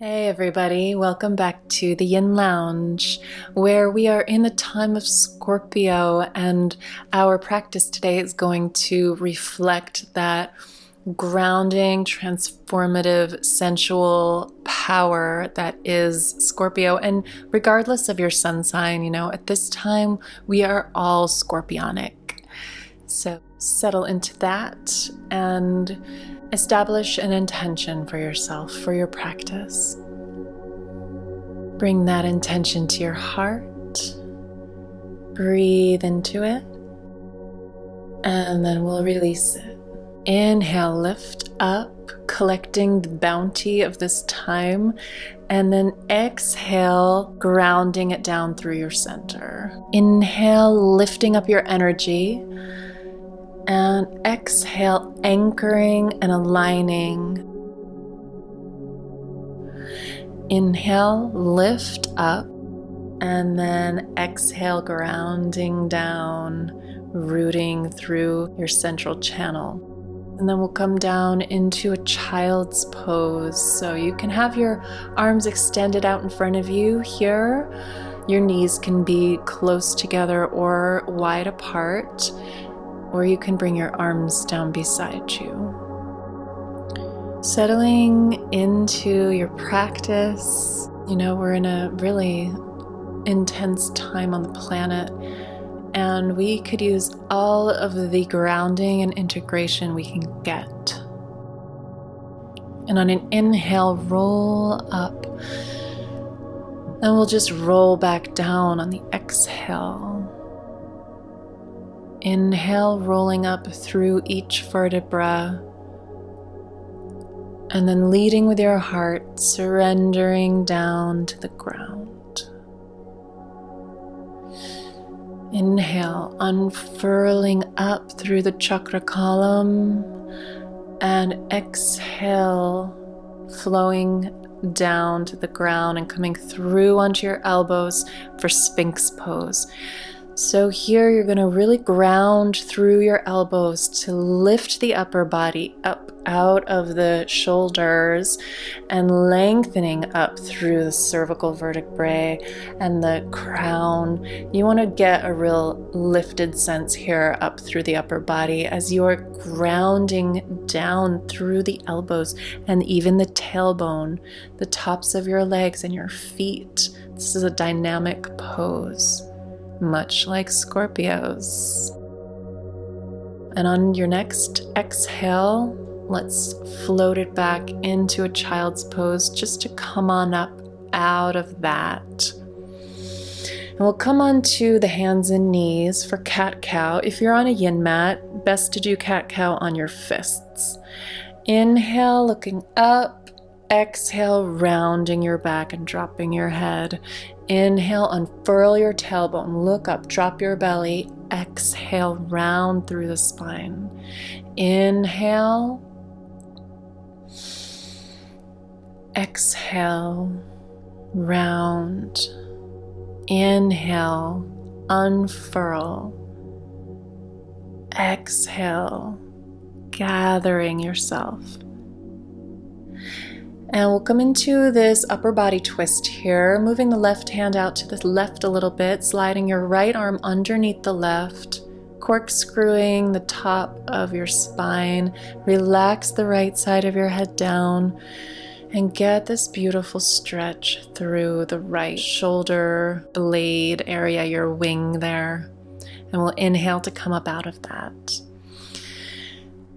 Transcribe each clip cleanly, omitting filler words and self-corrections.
Hey everybody, welcome back to the Yin Lounge, where we are in the time of Scorpio, and our practice today is going to reflect that grounding, transformative, sensual power that is Scorpio. And regardless of your sun sign, at this time we are all scorpionic. So settle into that and establish an intention for yourself, for your practice. Bring that intention to your heart. Breathe into it. And then we'll release it. Inhale, lift up, collecting the bounty of this time. And then exhale, grounding it down through your center. Inhale, lifting up your energy. And exhale, anchoring and aligning. Inhale, lift up, and then exhale, grounding down, rooting through your central channel. And then we'll come down into a child's pose. So you can have your arms extended out in front of you here. Your knees can be close together or wide apart. Or you can bring your arms down beside you. Settling into your practice. We're in a really intense time on the planet, and we could use all of the grounding and integration we can get. And on an inhale, roll up, and we'll just roll back down on the exhale. Inhale, rolling up through each vertebra, and then leading with your heart, surrendering down to the ground. Inhale, unfurling up through the chakra column, and exhale, flowing down to the ground and coming through onto your elbows for Sphinx pose. So here you're going to really ground through your elbows to lift the upper body up out of the shoulders and lengthening up through the cervical vertebrae and the crown. You want to get a real lifted sense here up through the upper body as you're grounding down through the elbows and even the tailbone, the tops of your legs and your feet. This is a dynamic pose, much like Scorpios. And on your next exhale, let's float it back into a child's pose just to come on up out of that. And we'll come onto the hands and knees for cat-cow. If you're on a yin mat, best to do cat-cow on your fists. Inhale, looking up. Exhale, rounding your back and dropping your head. Inhale, unfurl your tailbone, look up, drop your belly. Exhale, round through the spine. Inhale. Exhale, round. Inhale, unfurl. Exhale, gathering yourself. And we'll come into this upper body twist here, moving the left hand out to the left a little bit, sliding your right arm underneath the left, corkscrewing the top of your spine, relax the right side of your head down, and get this beautiful stretch through the right shoulder blade area, your wing there. And we'll inhale to come up out of that.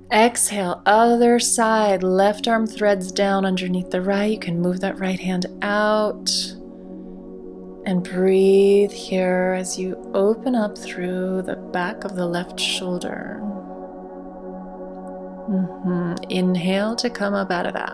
Exhale, other side, left arm threads down underneath the right. You can move that right hand out and breathe here as you open up through the back of the left shoulder. Inhale to come up out of that.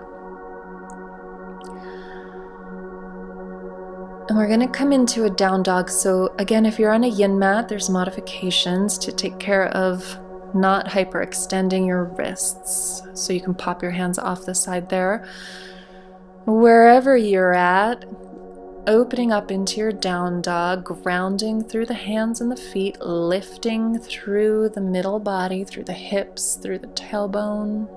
And we're going to come into a down dog. So again, if you're on a yin mat, there's modifications to take care of not hyperextending your wrists. So you can pop your hands off the side there. Wherever you're at, opening up into your down dog, grounding through the hands and the feet, lifting through the middle body, through the hips, through the tailbone.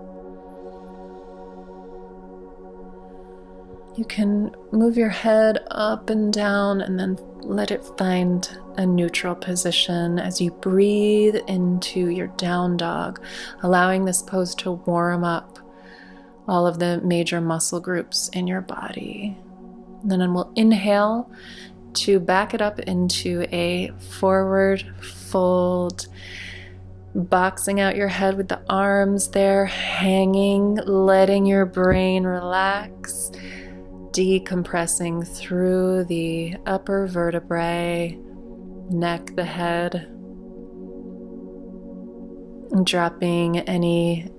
You can move your head up and down and then let it find a neutral position as you breathe into your down dog, allowing this pose to warm up all of the major muscle groups in your body. And then we'll inhale to back it up into a forward fold, boxing out your head with the arms there hanging, letting your brain relax, decompressing through the upper vertebrae, neck, the head, dropping any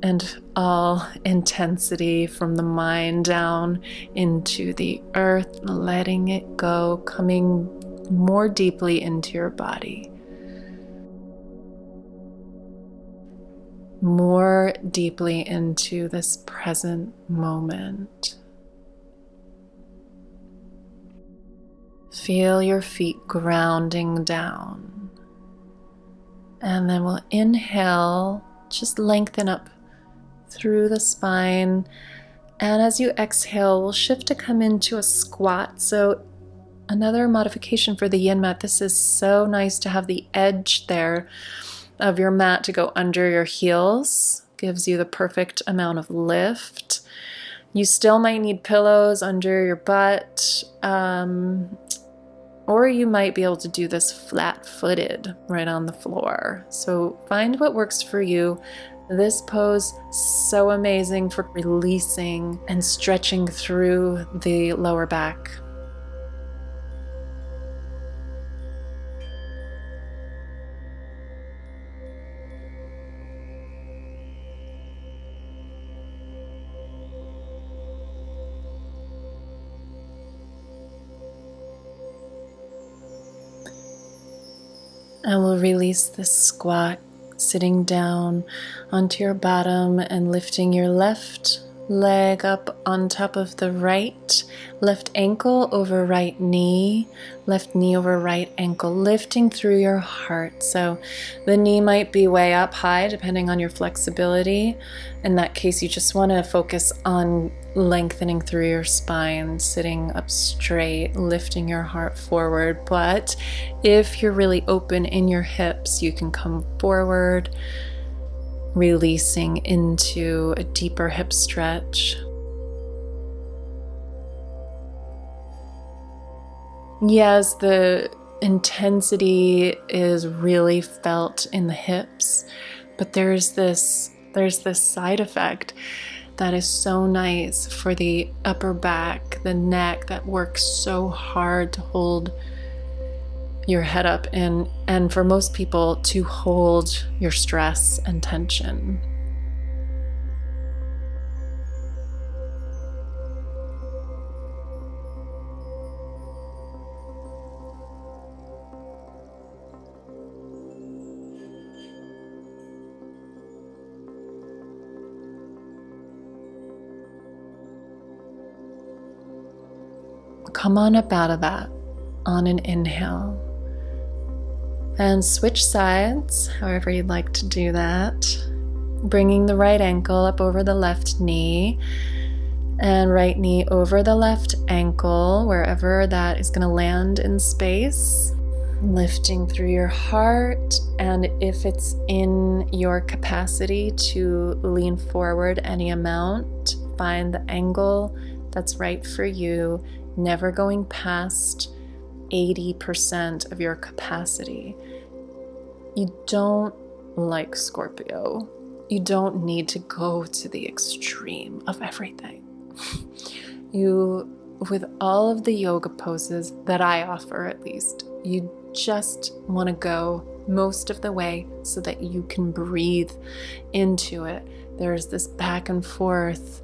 and all intensity from the mind down into the earth, letting it go, coming more deeply into your body. More deeply into this present moment. Feel your feet grounding down. And then we'll inhale, just lengthen up through the spine. And as you exhale, we'll shift to come into a squat. So another modification for the yin mat. This is so nice to have the edge there of your mat to go under your heels. Gives you the perfect amount of lift. You still might need pillows under your butt, or you might be able to do this flat-footed right on the floor. So find what works for you. This pose, so amazing for releasing and stretching through the lower back. And we'll release this squat, sitting down onto your bottom and lifting your left leg up on top of the right, left ankle over right knee, left knee over right ankle, lifting through your heart. So the knee might be way up high depending on your flexibility. In that case, you just want to focus on lengthening through your spine, sitting up straight, lifting your heart forward. But if you're really open in your hips, you can come forward, releasing into a deeper hip stretch. Yes, the intensity is really felt in the hips, but there's this side effect that is so nice for the upper back, the neck, that works so hard to hold your head up and for most people to hold your stress and tension. Come on up out of that on an inhale. And switch sides, however you'd like to do that. Bringing the right ankle up over the left knee and right knee over the left ankle, wherever that is going to land in space. Lifting through your heart, and if it's in your capacity to lean forward any amount, find the angle that's right for you, never going past 80% of your capacity. You don't, like Scorpio, you don't need to go to the extreme of everything. You, with all of the yoga poses that I offer at least, you just want to go most of the way so that you can breathe into it. There's this back and forth,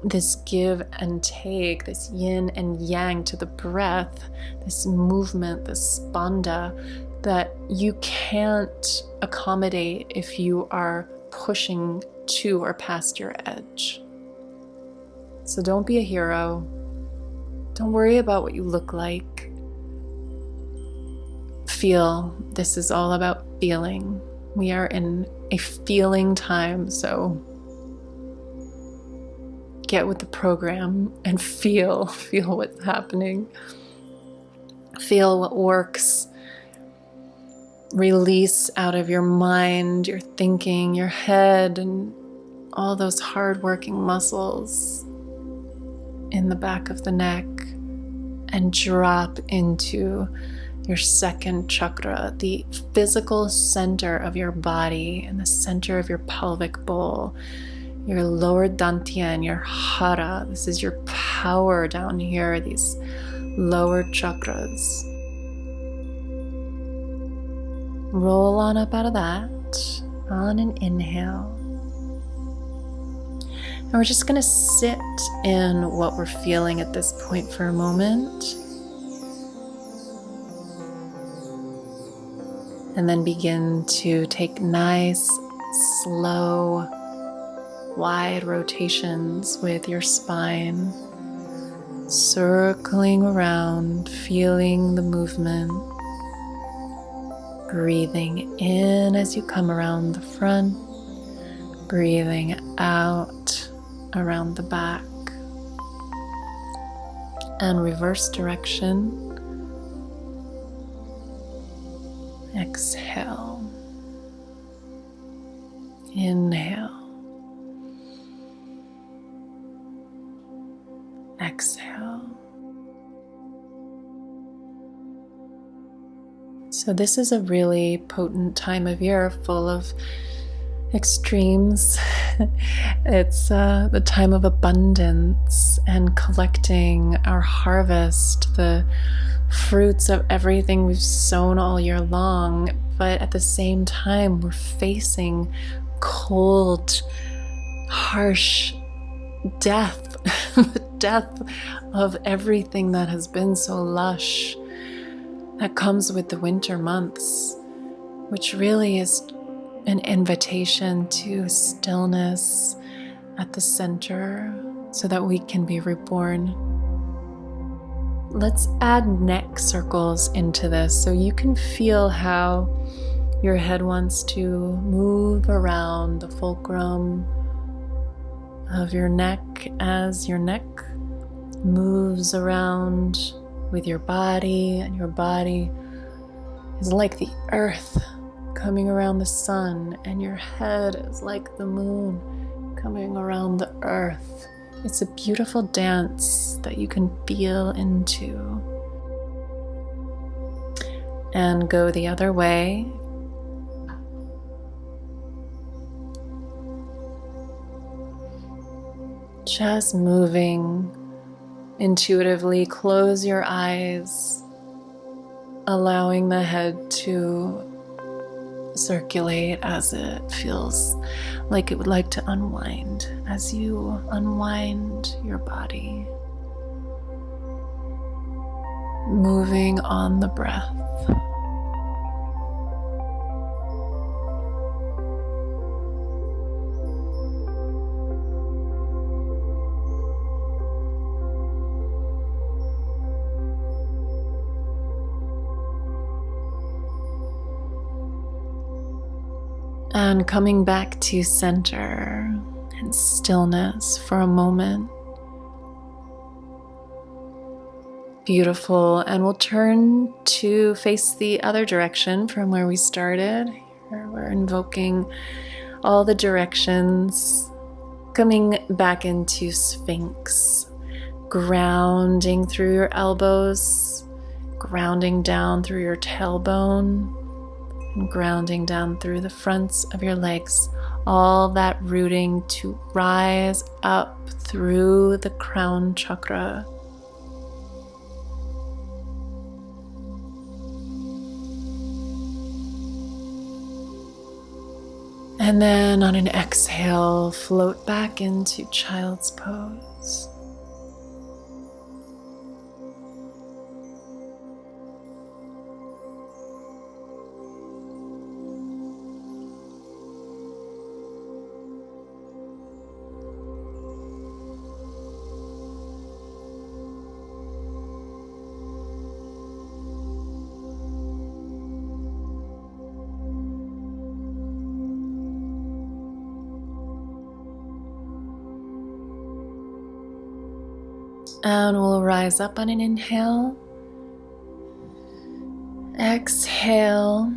this give and take, this yin and yang to the breath, this movement, this spanda that you can't accommodate if you are pushing to or past your edge. So don't be a hero. Don't worry about what you look like. Feel. This is all about feeling. We are in a feeling time, so get with the program and feel what's happening. Feel what works. Release out of your mind, your thinking, your head, and all those hard-working muscles in the back of the neck, and drop into your second chakra, the physical center of your body and the center of your pelvic bowl, your lower dantian, your hara. This is your power down here, these lower chakras. Roll on up out of that on an inhale. And we're just going to sit in what we're feeling at this point for a moment. And then begin to take nice, slow, wide rotations with your spine, circling around, feeling the movement, breathing in as you come around the front, breathing out around the back, and reverse direction. Exhale. Inhale. Exhale. So this is a really potent time of year, full of extremes. It's the time of abundance and collecting our harvest, the fruits of everything we've sown all year long. But at the same time, we're facing cold, harsh death, the death of everything that has been so lush, that comes with the winter months, which really is an invitation to stillness at the center so that we can be reborn. Let's add neck circles into this so you can feel how your head wants to move around the fulcrum of your neck as your neck moves around with your body, and your body is like the earth coming around the sun, and your head is like the moon coming around the earth. It's a beautiful dance that you can feel into. And go the other way. Just moving intuitively. Close your eyes, allowing the head to circulate as it feels like it would like to unwind. As you unwind your body, moving on the breath. And coming back to center and stillness for a moment. Beautiful. And we'll turn to face the other direction from where we started. Here we're invoking all the directions, coming back into Sphinx, grounding through your elbows, grounding down through your tailbone, and grounding down through the fronts of your legs, all that rooting to rise up through the crown chakra. And then on an exhale, float back into child's pose. And we'll rise up on an inhale. Exhale.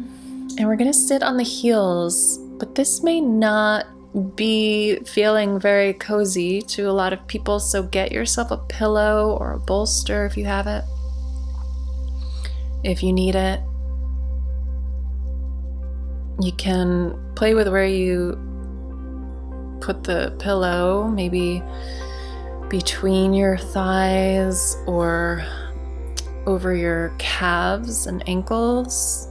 And we're going to sit on the heels, but this may not be feeling very cozy to a lot of people, so get yourself a pillow or a bolster if you have it, if you need it. You can play with where you put the pillow, maybe between your thighs or over your calves and ankles,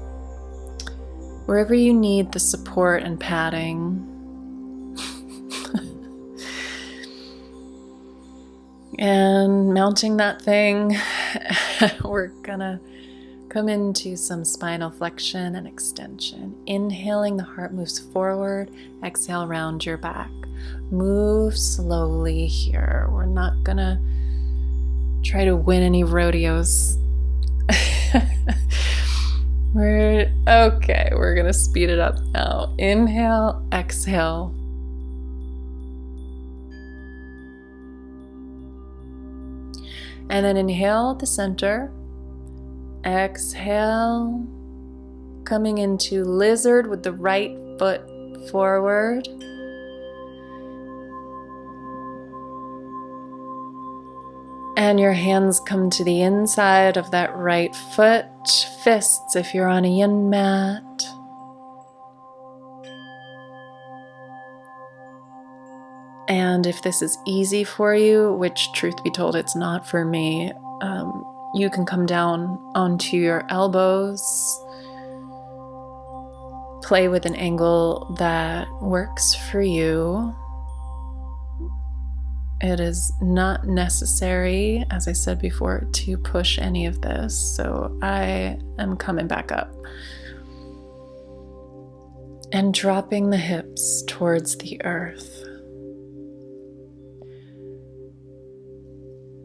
wherever you need the support and padding. And mounting that thing, we're gonna come into some spinal flexion and extension. Inhaling, the heart moves forward. Exhale, round your back. Move slowly here. We're not gonna try to win any rodeos. We're gonna speed it up now. Inhale, exhale. And then inhale at the center. Exhale, coming into lizard with the right foot forward. And your hands come to the inside of that right foot. Fists if you're on a yin mat. And if this is easy for you, which truth be told, it's not for me, you can come down onto your elbows. Play with an angle that works for you. It is not necessary, as I said before, to push any of this, so I am coming back up. And dropping the hips towards the earth.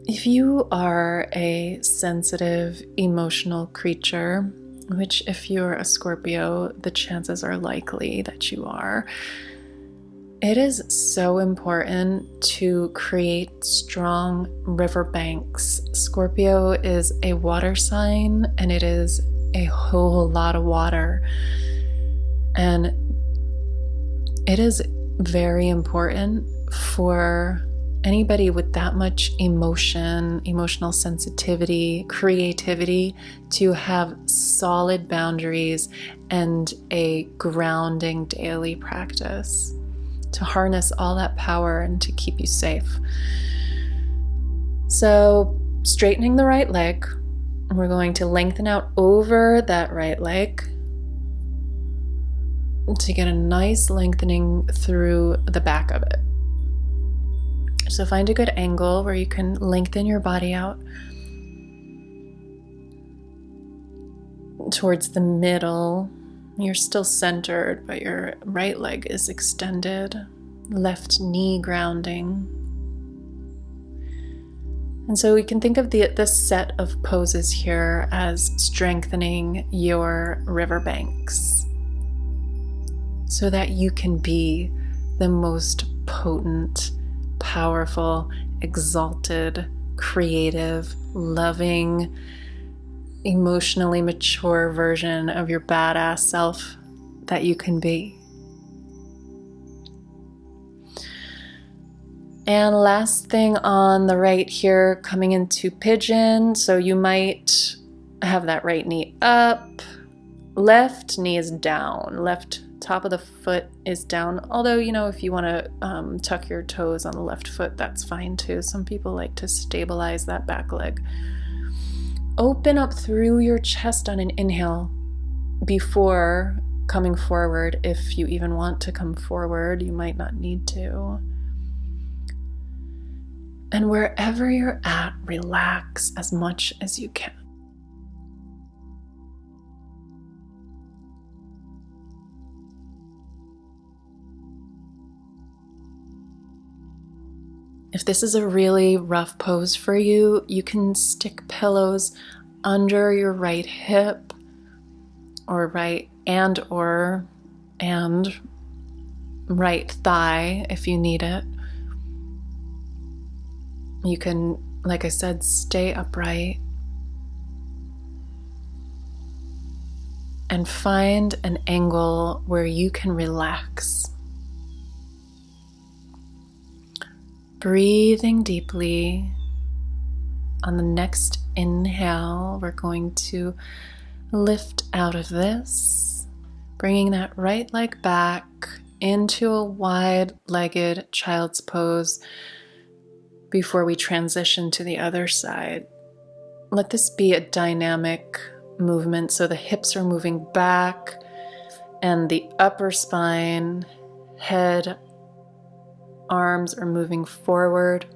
If you are a sensitive, emotional creature, which if you're a Scorpio, the chances are likely that you are, it is so important to create strong riverbanks. Scorpio is a water sign, and it is a whole lot of water. And it is very important for anybody with that much emotion, emotional sensitivity, creativity, to have solid boundaries and a grounding daily practice to harness all that power and to keep you safe. So, straightening the right leg, we're going to lengthen out over that right leg to get a nice lengthening through the back of it. So find a good angle where you can lengthen your body out towards the middle. You're still centered, but your right leg is extended, left knee grounding. And so we can think of this set of poses here as strengthening your riverbanks so that you can be the most potent, powerful, exalted, creative, loving, emotionally mature version of your badass self that you can be. And last thing on the right here, coming into pigeon. So you might have that right knee up, left knee is down, left top of the foot is down. Although, if you want to tuck your toes on the left foot, that's fine too. Some people like to stabilize that back leg. Open up through your chest on an inhale before coming forward. If you even want to come forward, you might not need to. And wherever you're at, relax as much as you can. If this is a really rough pose for you, you can stick pillows under your right hip or right right thigh if you need it. You can like I said, stay upright and find an angle where you can relax. Breathing deeply. On the next inhale, we're going to lift out of this, bringing that right leg back into a wide-legged child's pose before we transition to the other side. Let this be a dynamic movement, so the hips are moving back and the upper spine, head, arms are moving forward.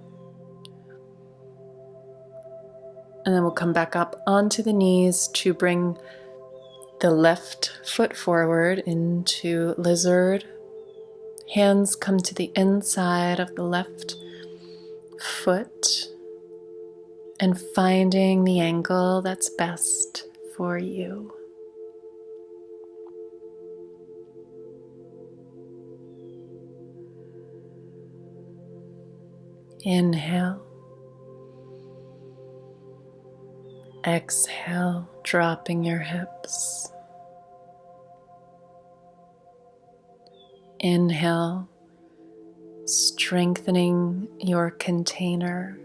And then we'll come back up onto the knees to bring the left foot forward into lizard. Hands come to the inside of the left foot and finding the angle that's best for you. Inhale. Exhale, dropping your hips. Inhale, strengthening your container.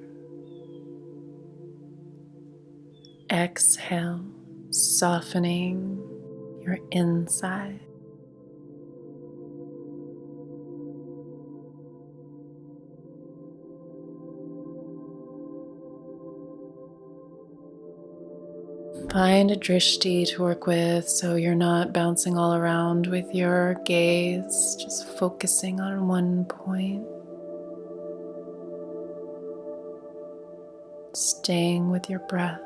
Exhale, softening your inside. Find a drishti to work with so you're not bouncing all around with your gaze, just focusing on one point. Staying with your breath,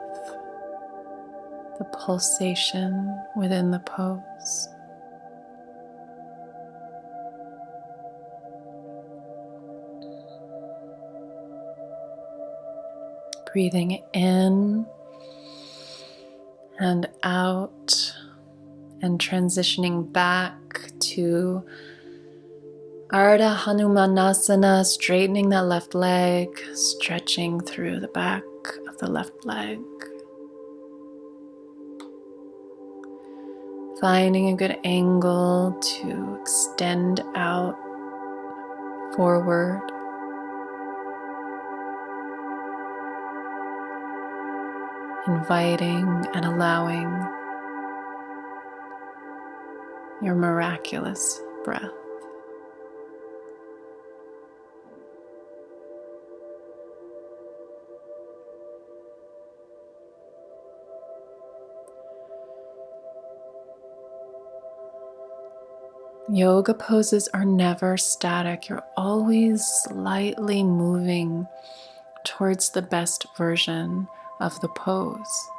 the pulsation within the pose. Breathing in and out and transitioning back to Ardha Hanumanasana, straightening that left leg, stretching through the back of the left leg. Finding a good angle to extend out forward. Inviting and allowing your miraculous breath. Yoga poses are never static. You're always slightly moving towards the best version of the pose.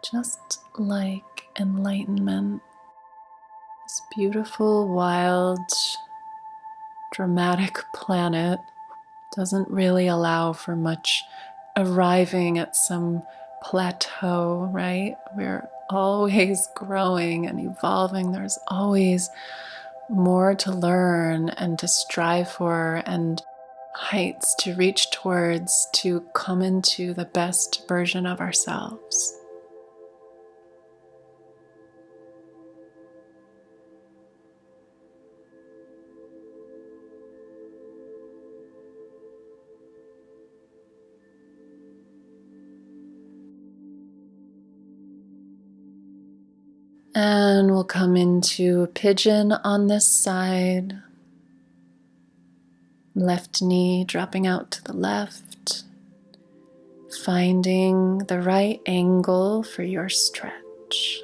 Just like enlightenment, this beautiful, wild, dramatic planet doesn't really allow for much arriving at some plateau, right? We're always growing and evolving. There's always more to learn and to strive for and heights to reach towards to come into the best version of ourselves. And we'll come into pigeon on this side. Left knee dropping out to the left. Finding the right angle for your stretch.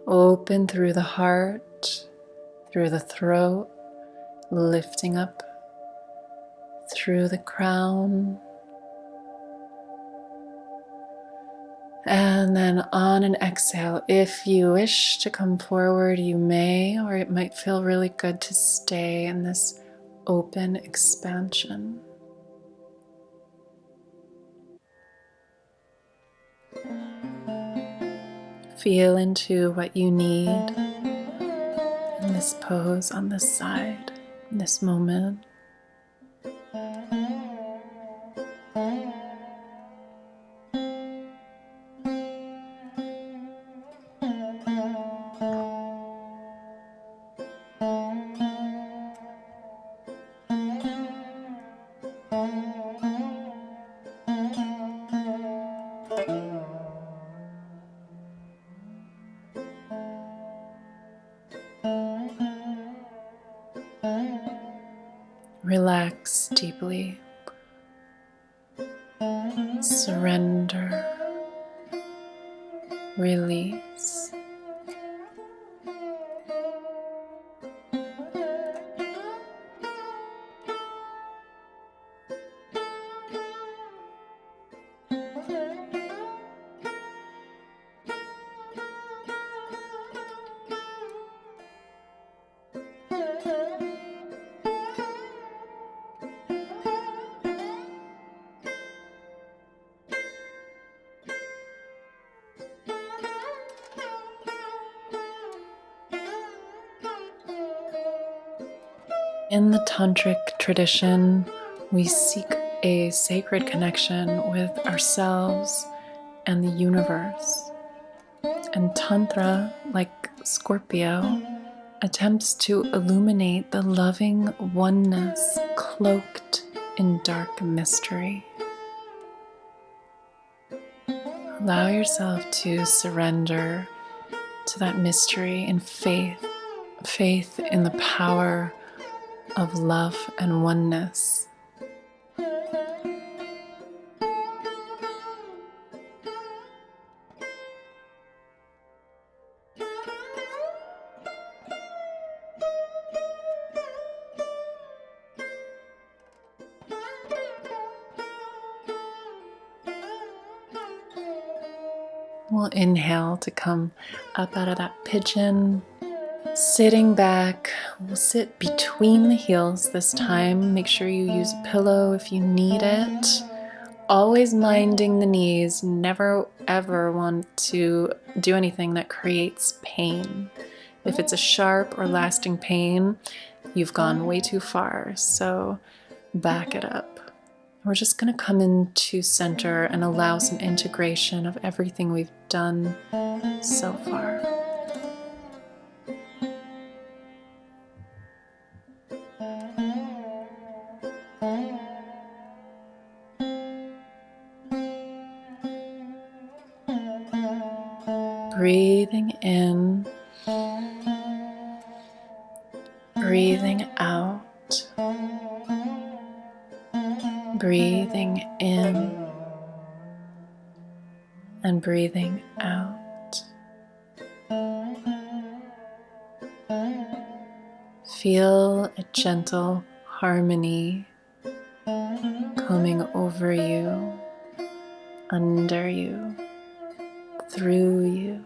Open through the heart, through the throat, lifting up through the crown. And then on an exhale, if you wish to come forward, you may, or it might feel really good to stay in this open expansion. Feel into what you need. in this pose on this side, in this moment. Relax deeply. Surrender. Release. In the tantric tradition, we seek a sacred connection with ourselves and the universe. And Tantra, like Scorpio, attempts to illuminate the loving oneness cloaked in dark mystery. Allow yourself to surrender to that mystery in faith in the power of love and oneness. We'll inhale to come up out of that pigeon. Sitting back, we'll sit between the heels this time. Make sure you use a pillow if you need it. Always minding the knees. Never ever want to do anything that creates pain. If it's a sharp or lasting pain, you've gone way too far. So back it up. We're just going to come into center and allow some integration of everything we've done so far. Breathing in, breathing out. Breathing in and breathing out. Feel a gentle harmony coming over you, under you, through you,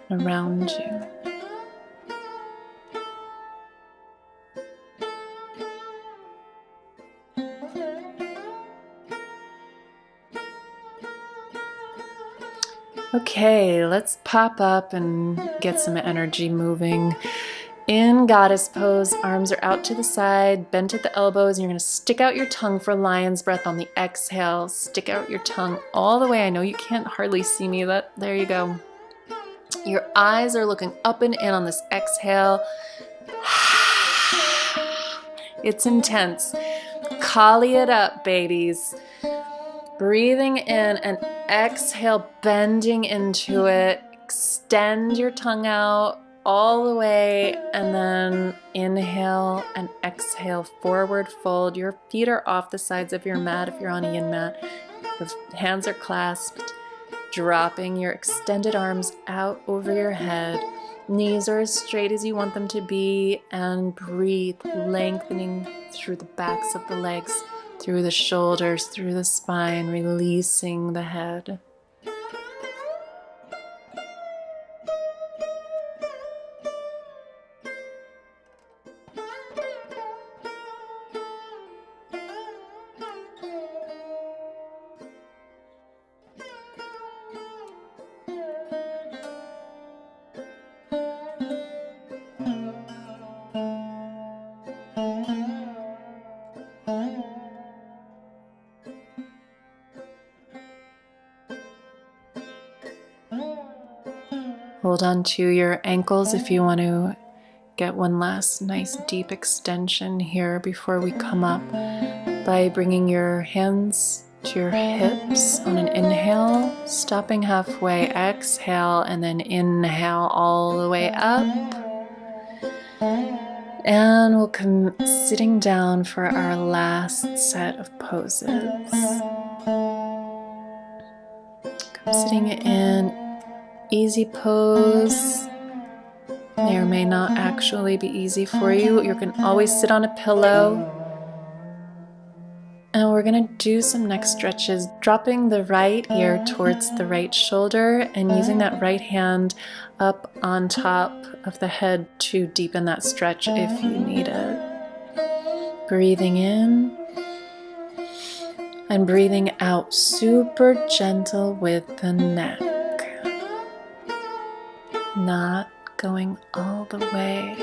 and around you. Okay, let's pop up and get some energy moving. In goddess pose, arms are out to the side, bent at the elbows, and you're going to stick out your tongue for lion's breath on the exhale. Stick out your tongue all the way. I know you can't hardly see me, but there you go. Your eyes are looking up and in on this exhale. It's intense. Kali it up, babies. Breathing in and exhale, bending into it. Extend your tongue out all the way, and then inhale and exhale, forward fold. Your feet are off the sides of your mat if you're on a yin mat. Your hands are clasped, dropping your extended arms out over your head. Knees are as straight as you want them to be, and breathe, lengthening through the backs of the legs, through the shoulders, through the spine, releasing the head. Hold on to your ankles if you want to get one last nice deep extension here before we come up by bringing your hands to your hips on an inhale, stopping halfway, exhale, and then inhale all the way up. And we'll come sitting down for our last set of poses. Come sitting in easy pose. May or may not actually be easy for you. You can always sit on a pillow. And we're going to do some neck stretches, dropping the right ear towards the right shoulder and using that right hand up on top of the head to deepen that stretch if you need it. Breathing in and breathing out, super gentle with the neck. Not going all the way.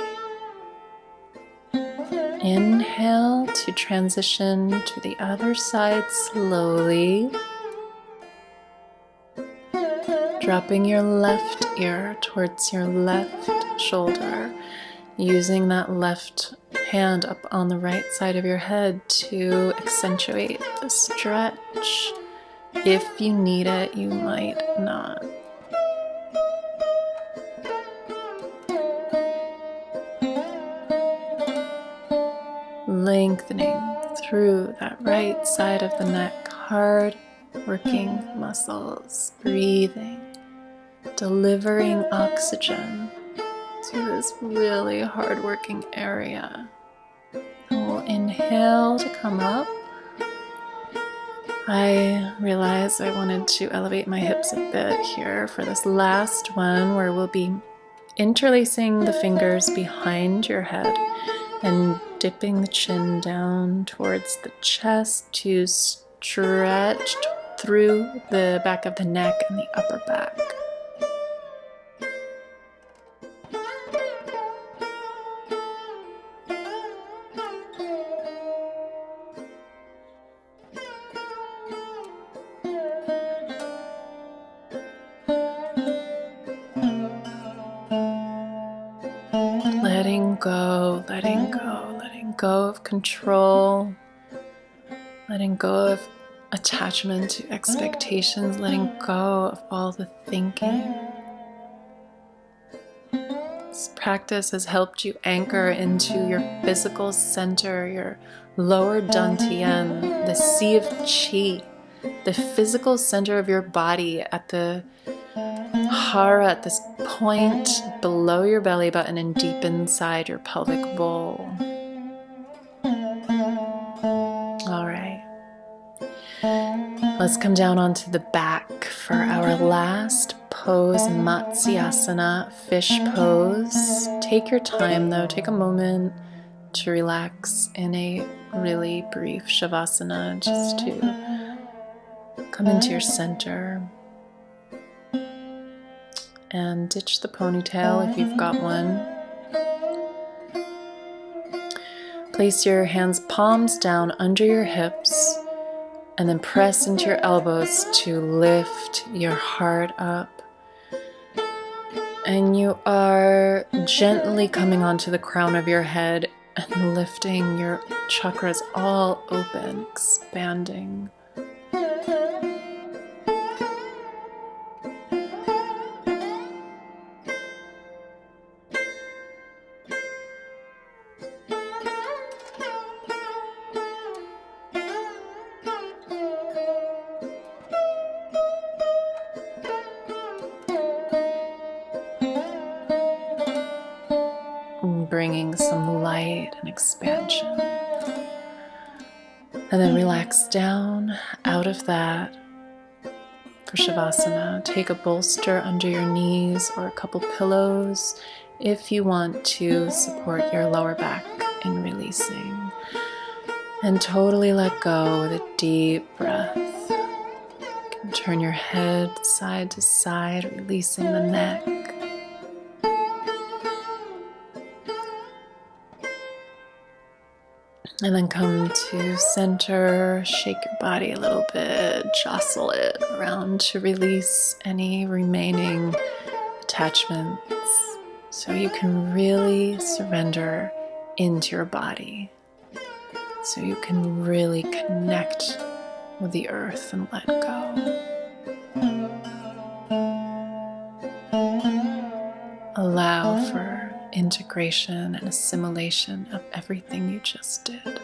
Inhale to transition to the other side slowly. Dropping your left ear towards your left shoulder, using that left hand up on the right side of your head to accentuate the stretch. If you need it, you might not. Lengthening through that right side of the neck, hard working muscles, breathing, delivering oxygen to this really hard working area. And we'll inhale to come up. I realized I wanted to elevate my hips a bit here for this last one, where we'll be interlacing the fingers behind your head and dipping the chin down towards the chest to stretch through the back of the neck and the upper back. Letting go, letting go, letting go of control, letting go of attachment to expectations, letting go of all the thinking. This practice has helped you anchor into your physical center, your lower dantian, the sea of qi, the physical center of your body at the hara, at this point below your belly button and deep inside your pelvic bowl. All right. Let's come down onto the back for our last pose, Matsyasana, fish pose. Take your time though, take a moment to relax in a really brief Shavasana, just to come into your center. And ditch the ponytail if you've got one. Place your hands palms down under your hips and then press into your elbows to lift your heart up. And you are gently coming onto the crown of your head and lifting your chakras all open, expanding. Bringing some light and expansion. And then relax down out of that for Shavasana. Take a bolster under your knees or a couple pillows if you want to support your lower back in releasing. And totally let go with a deep breath. You can turn your head side to side, releasing the neck. And then come to center, shake your body a little bit, jostle it around to release any remaining attachments, so you can really surrender into your body, so you can really connect with the earth and let go. Allow for integration and assimilation of everything you just did.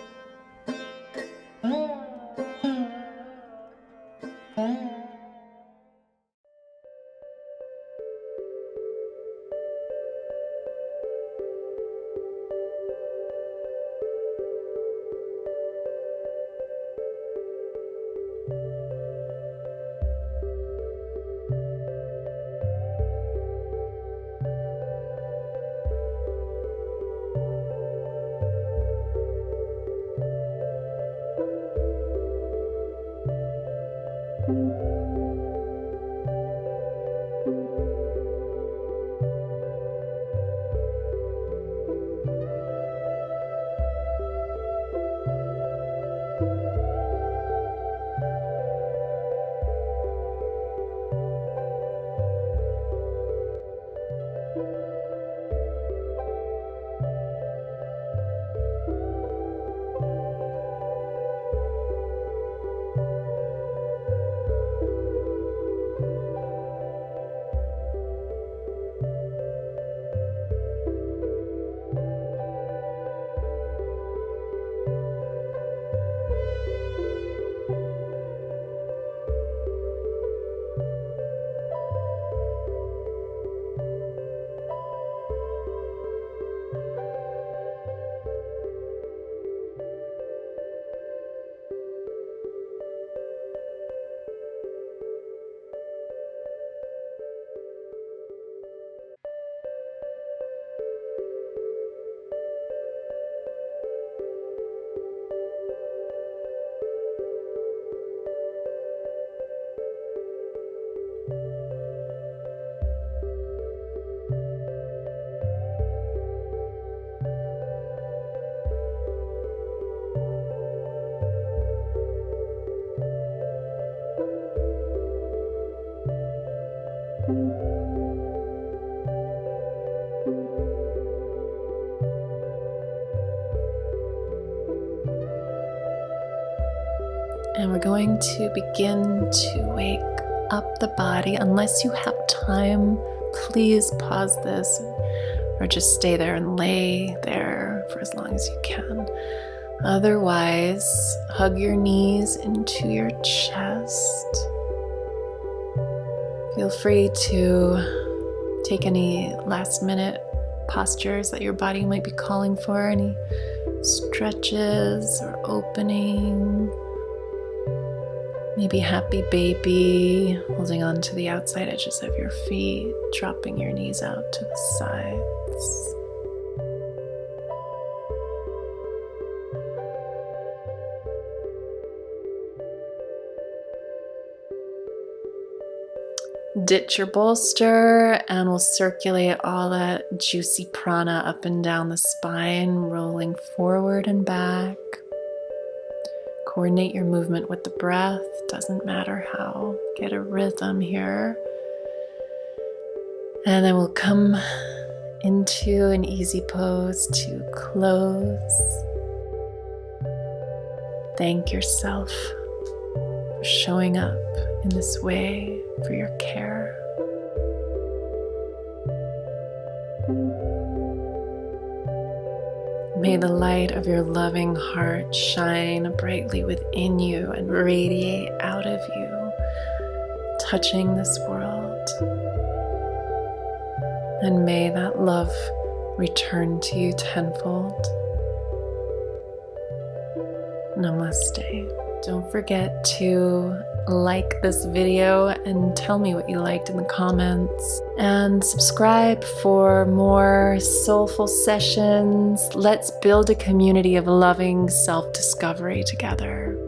And we're going to begin to wake up the body. Unless you have time, please pause this or just stay there and lay there for as long as you can. Otherwise, hug your knees into your chest. Feel free to take any last minute postures that your body might be calling for, any stretches or opening. Maybe happy baby, holding on to the outside edges of your feet, dropping your knees out to the sides. Ditch your bolster and we'll circulate all that juicy prana up and down the spine, rolling forward and back. Coordinate your movement with the breath, doesn't matter how. Get a rhythm here. And then we'll come into an easy pose to close. Thank yourself for showing up in this way, for your care. May the light of your loving heart shine brightly within you and radiate out of you, touching this world. And may that love return to you tenfold. Namaste. Don't forget to like this video and tell me what you liked in the comments. And subscribe for more soulful sessions. Let's build a community of loving self-discovery together.